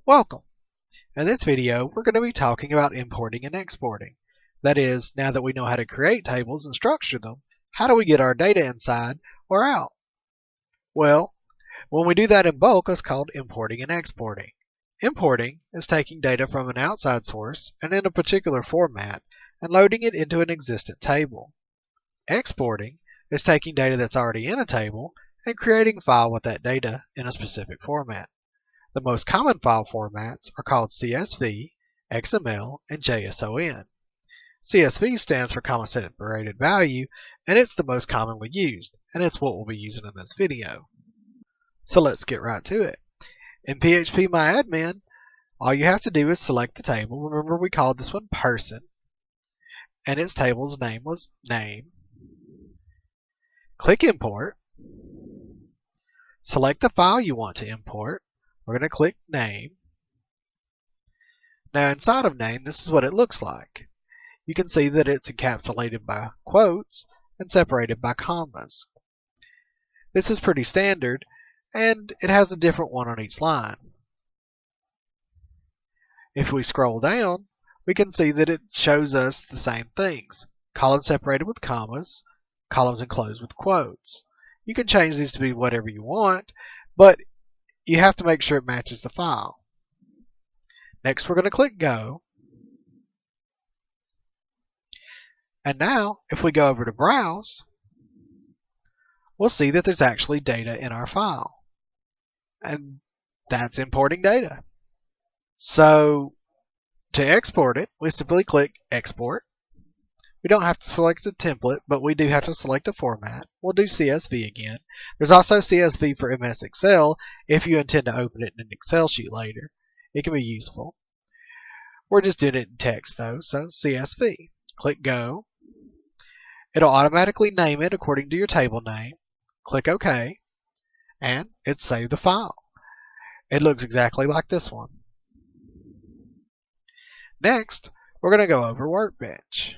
Welcome! In this video, we're going to be talking about importing and exporting. That is, now that we know how to create tables and structure them, how do we get our data inside or out? Well, when we do that in bulk, it's called importing and exporting. Importing is taking data from an outside source and in a particular format and loading it into an existent table. Exporting is taking data that's already in a table and creating a file with that data in a specific format. The most common file formats are called CSV, XML, and JSON. CSV stands for comma separated value, and it's the most commonly used, and it's what we'll be using in this video. So let's get right to it. In PHP MyAdmin, all you have to do is select the table. Remember, we called this one person, and its table's name was name. Click import. Select the file you want to import. We're going to click name. Now inside of name, this is what it looks like. You can see that it's encapsulated by quotes and separated by commas. This is pretty standard, and it has a different one on each line. If we scroll down, we can see that it shows us the same things. Columns separated with commas, columns enclosed with quotes. You can change these to be whatever you want, but you have to make sure it matches the file. Next, we're going to click Go. And now, if we go over to Browse, we'll see that there's actually data in our file. And that's importing data. So, to export it, we simply click Export. We don't have to select a template, but we do have to select a format. We'll do CSV again. There's also CSV for MS Excel if you intend to open it in an Excel sheet later. It can be useful. We're just doing it in text though, so CSV. Click Go. It'll automatically name it according to your table name. Click OK, and it's saved the file. It looks exactly like this one. Next, we're going to go over Workbench.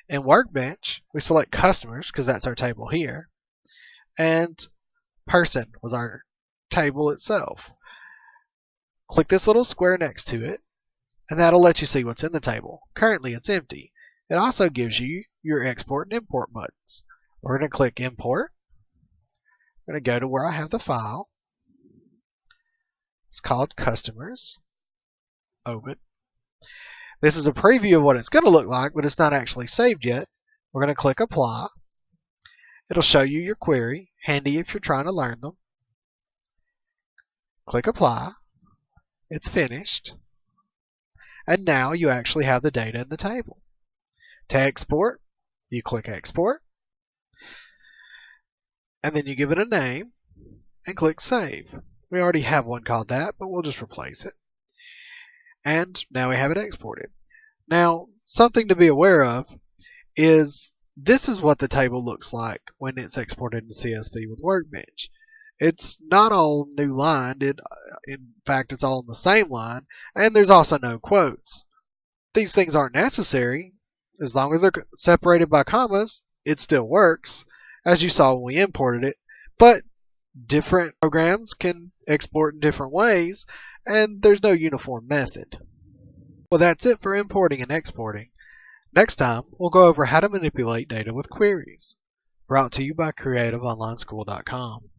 In Workbench, we select Customers because that's our table here, and Person was our table itself. Click this little square next to it, and that'll let you see what's in the table. Currently, it's empty. It also gives you your export and import buttons. We're going to click Import. I'm going to go to where I have the file. It's called Customers. Open. This is a preview of what it's going to look like, but it's not actually saved yet. We're going to click Apply. It'll show you your query, handy if you're trying to learn them. Click Apply. It's finished. And now you actually have the data in the table. To export, you click Export. And then you give it a name and click Save. We already have one called that, but we'll just replace it. And now we have it exported. Now, something to be aware of is this is what the table looks like when it's exported into CSV with Workbench. It's not all new lined. In fact, it's all in the same line, and there's also no quotes. These things aren't necessary. As long as they're separated by commas, it still works, as you saw when we imported it. But different programs can export in different ways, and there's no uniform method. Well, that's it for importing and exporting. Next time, we'll go over how to manipulate data with queries. Brought to you by CreativeOnlineSchool.com.